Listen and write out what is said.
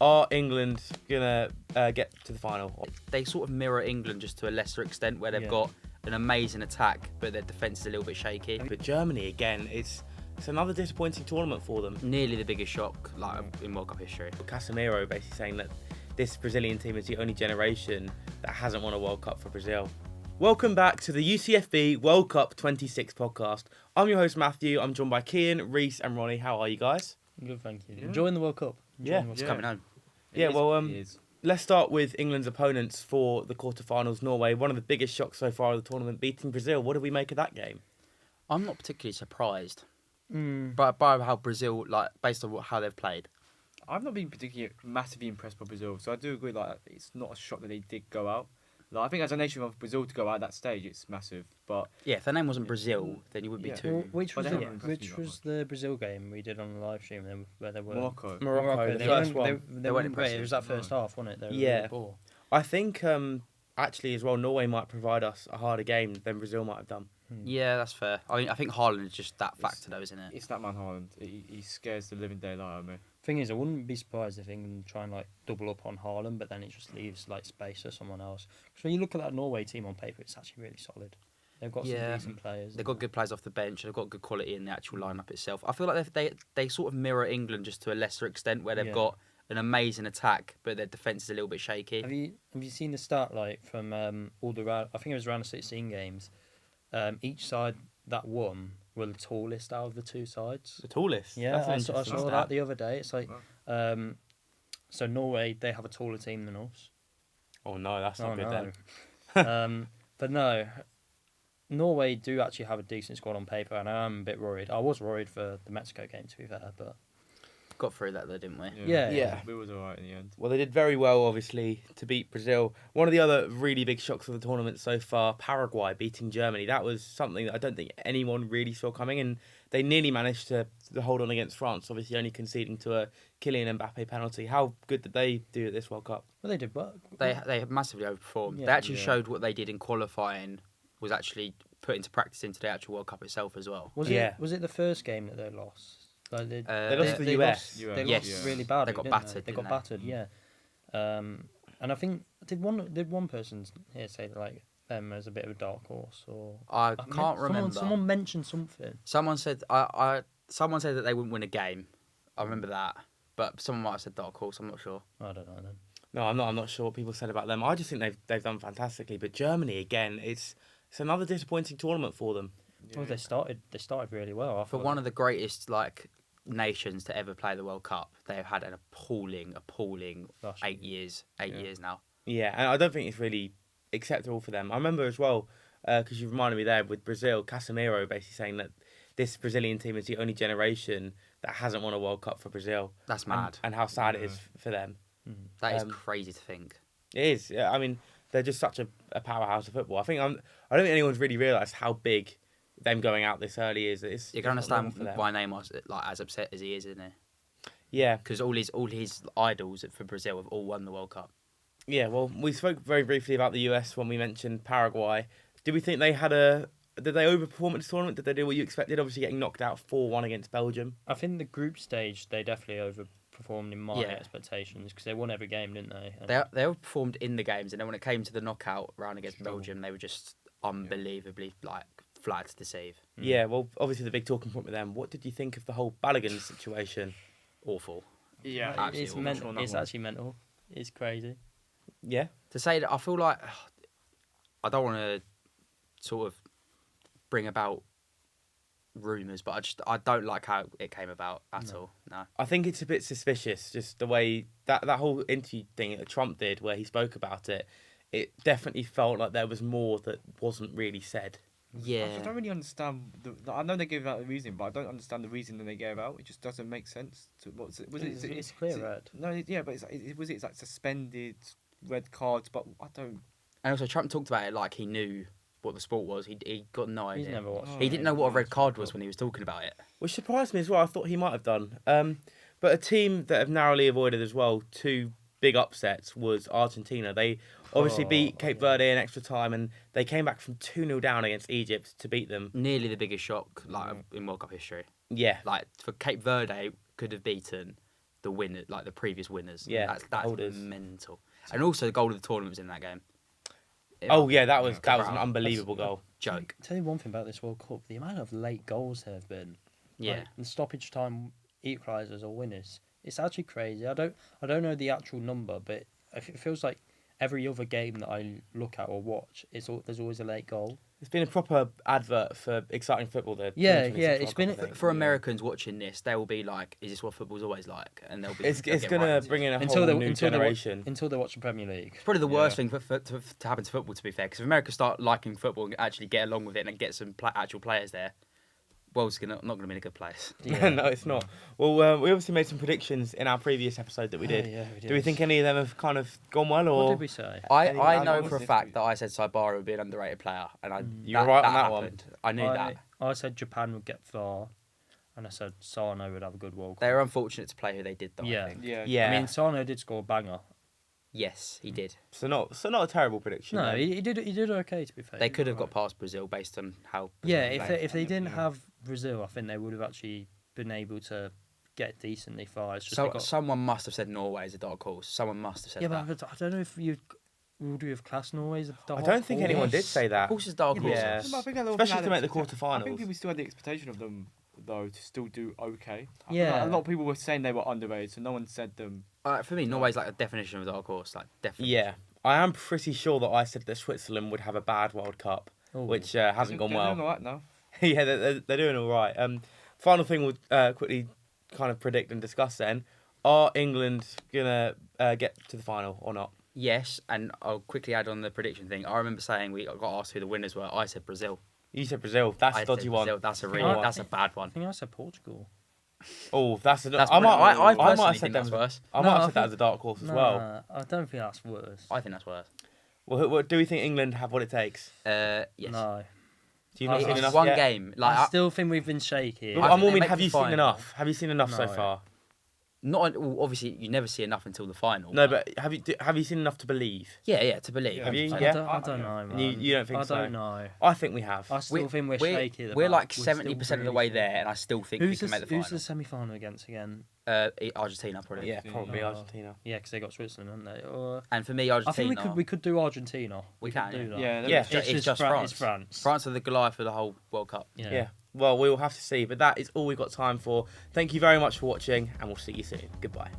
Are England gonna get to the final? They sort of mirror England just to a lesser extent, where they've got an amazing attack, but their defence is a little bit shaky. But Germany again, it's another disappointing tournament for them. Nearly the biggest shock in World Cup history. Casemiro basically saying that this Brazilian team is the only generation that hasn't won a World Cup for Brazil. Welcome back to the UCFB World Cup 26 podcast. I'm your host Matthew. I'm joined by Kian, Reese, and Ronnie. How are you guys? Good, thank you. Enjoying the World Cup. It's coming home. Let's start with England's opponents for the quarterfinals. Norway, one of the biggest shocks so far of the tournament, beating Brazil. What did we make of that game? I'm not particularly surprised by how Brazil, based on how they've played. I've not been particularly massively impressed by Brazil, so I do agree. It's not a shock that they did go out. I think as a nation of Brazil to go out at that stage, it's massive. But yeah, if their name wasn't Brazil, then you would be too. Well, which was the Brazil game we did on the live stream where they were Morocco. The first one. They weren't great. It was that first half, wasn't it? Yeah. Really poor. I think actually as well, Norway might provide us a harder game than Brazil might have done. Yeah, that's fair. I think Haaland is just that factor, though, isn't it? It's that man Haaland. He scares the living daylight out of me. Thing is, I wouldn't be surprised if England try and double up on Haaland, but then it just leaves space for someone else. Because when you look at that Norway team on paper, it's actually really solid. They've got some decent players. They've got good players off the bench. They've got good quality in the actual lineup itself. I feel like they sort of mirror England just to a lesser extent, where they've got an amazing attack, but their defence is a little bit shaky. Have you seen the start from all the I think it was around the 16 games. Each side that won were the tallest out of the two sides. The tallest? Yeah, I saw that the other day. It's so Norway, they have a taller team than us. Oh no, that's not good then. But no, Norway do actually have a decent squad on paper, and I am a bit worried. I was worried for the Mexico game, to be fair, but got through that though, didn't we? Yeah. We was alright in the end. Well, they did very well, obviously, to beat Brazil. One of the other really big shocks of the tournament so far, Paraguay beating Germany. That was something that I don't think anyone really saw coming, and they nearly managed to hold on against France, obviously only conceding to a Kylian Mbappe penalty. How good did they do at this World Cup? Well, they did well. They massively overperformed. Yeah. They actually showed what they did in qualifying was actually put into practice into the actual World Cup itself as well. Was it the first game that they lost? They lost to the US. They lost really badly. They got battered. They got battered. Yeah. And I think did one person here say them as a bit of a dark horse, or I can't remember. Someone mentioned something. Someone said someone said that they wouldn't win a game. I remember that, but someone might have said dark horse. I'm not sure. I don't know then. No, I'm not. I'm not sure what people said about them. I just think they've done fantastically. But Germany again, it's another disappointing tournament for them. Yeah. Well, they started really well. For one of the greatest nations to ever play the World Cup, they've had an appalling 8 years now. Yeah, and I don't think it's really acceptable for them. I remember as well, because you reminded me there with Brazil, Casemiro basically saying that this Brazilian team is the only generation that hasn't won a World Cup for Brazil. That's mad. And how sad it is for them. That is crazy to think. It is. Yeah, I mean, they're just such a powerhouse of football. I don't think anyone's really realised how big them going out this early is. You can understand why Neymar is as upset as he is, isn't he? Yeah, because all his idols for Brazil have all won the World Cup. Yeah, well, we spoke very briefly about the US when we mentioned Paraguay. Did we think did they overperform at this tournament? Did they do what you expected? Obviously getting knocked out 4-1 against Belgium. I think the group stage they definitely overperformed in my expectations, because they won every game, didn't they? They overperformed in the games, and then when it came to the knockout round against Belgium, they were just unbelievably flat to deceive. Yeah, well, obviously the big talking point with them. What did you think of the whole Balogun situation? Awful. Yeah, it's mental. It's actually mental. It's crazy. Yeah. To say that, I feel like I don't want to sort of bring about rumours, but I don't like how it came about at all. No. I think it's a bit suspicious, just the way that whole interview thing that Trump did, where he spoke about it. It definitely felt like there was more that wasn't really said. Yeah. I don't really understand. I know they gave out the reason, but I don't understand the reason that they gave out. It just doesn't make sense. It's clear red. No, yeah, but it's like suspended red cards, but I don't. And also, Trump talked about it like he knew what the sport was. He got no idea. He's never watched. He didn't know what a red card was when he was talking about it. Which surprised me as well. I thought he might have done. But a team that have narrowly avoided as well two big upsets was Argentina. They obviously beat Cape Verde in extra time, and they came back from 2-0 down against Egypt to beat them. Nearly the biggest shock in World Cup history. Yeah. For Cape Verde could have beaten the winner, like the previous winners. Yeah, that's holders. mental. And also the goal of the tournament was in that game. Oh yeah, that was an Cabral. unbelievable goal. Joke. Tell you one thing about this World Cup: the amount of late goals there have been. Yeah. Like, the stoppage time equalisers or winners. It's actually crazy. I don't know the actual number, but it feels like every other game that I look at or watch, there's always a late goal. It's been a proper advert for exciting football. The Yeah, 2026 yeah, World it's Cup, been- I think. For Americans watching this, they will be like, "Is this what football's always like?" And they'll be. It's they'll get gonna right into it. bring in a Until whole they- new until they wa- generation. Until they watch the Premier League. It's probably the worst Yeah. thing to happen to football, to be fair, because if America start liking football and actually get along with it and get some actual players there, world's not going to be in a good place. Yeah. No, it's not. Well, we obviously made some predictions in our previous episode that we did. Yeah, we did. Do we think any of them have kind of gone well, What or did we say? I Anything- know what for a was fact this that I said Saibara would be an underrated player, and You were right on that one. happened. I knew that. I said Japan would get far, and I said Sano would have a good World Cup. They were unfortunate to play who they did, though. Yeah. I think. Yeah. yeah? I mean, Sano did score a banger. Yes, he did. so not a terrible prediction. No, then. he did okay, to be fair. They could have got past Brazil based on how. Yeah, Brazil if played. they didn't Yeah. have Brazil, I think they would have actually been able to get decently far. It's just So they got... someone must have said Norway as a dark horse. Someone must have said Yeah, that. but I don't know if would we have classed Norway as a dark I don't think anyone did horse? say Of that. course, it's dark Yeah, horse. Yeah. I think a lot of Especially people to make had the I think quarterfinals. people still had the expectation of them, though, to still do okay. I feel Yeah. like a lot of people were saying they were underrated, so no one said them. For me, Norway's like a definition of a dark horse. Like definitely. Yeah, I am pretty sure that I said that Switzerland would have a bad World Cup, Ooh. which hasn't gone They're well. doing all right now. Yeah, they're doing all right. Final thing we'll quickly kind of predict and discuss then. Are England going to get to the final or not? Yes, and I'll quickly add on the prediction thing. I remember saying we got asked who the winners were. I said Brazil. You said Brazil. That's I a dodgy said one. Brazil. That's a I really, think I- that's a bad I one. think I said Portugal. Oh, that's a. That's I might I have personally said think that that's as worse. I No, might have I said that think- as a dark horse as well. Nah, I don't think that's worse. I think that's worse. Well, do we think England have what it takes? Yes. No. Do you not It's seen It's enough one yet? game. Like I still think we've been shaky. Well, I I think they mean, make have the you seen final. enough? Have you seen enough so No. far? well, obviously you never see enough until the final. No, but have you seen enough to believe? yeah, to believe. Yeah. Have you? I Yeah. don't know, man. You don't think I so? don't know. I think we have. I still think we're shaky. at the We're back. like still 70% of the really way shaky. there, and I still think we Who's can make the final. who's the semi-final against again? Argentina probably. Yeah, probably Oh. Argentina. Yeah, because they got Switzerland, haven't they? Or And for me, I Argentina. think we could do Argentina. We could can, do yeah. that. Yeah, Yeah. It's just France. It's France. France are the Goliath for the whole World Cup. Yeah. Well, we will have to see, but that is all we've got time for. Thank you very much for watching, and we'll see you soon. Goodbye.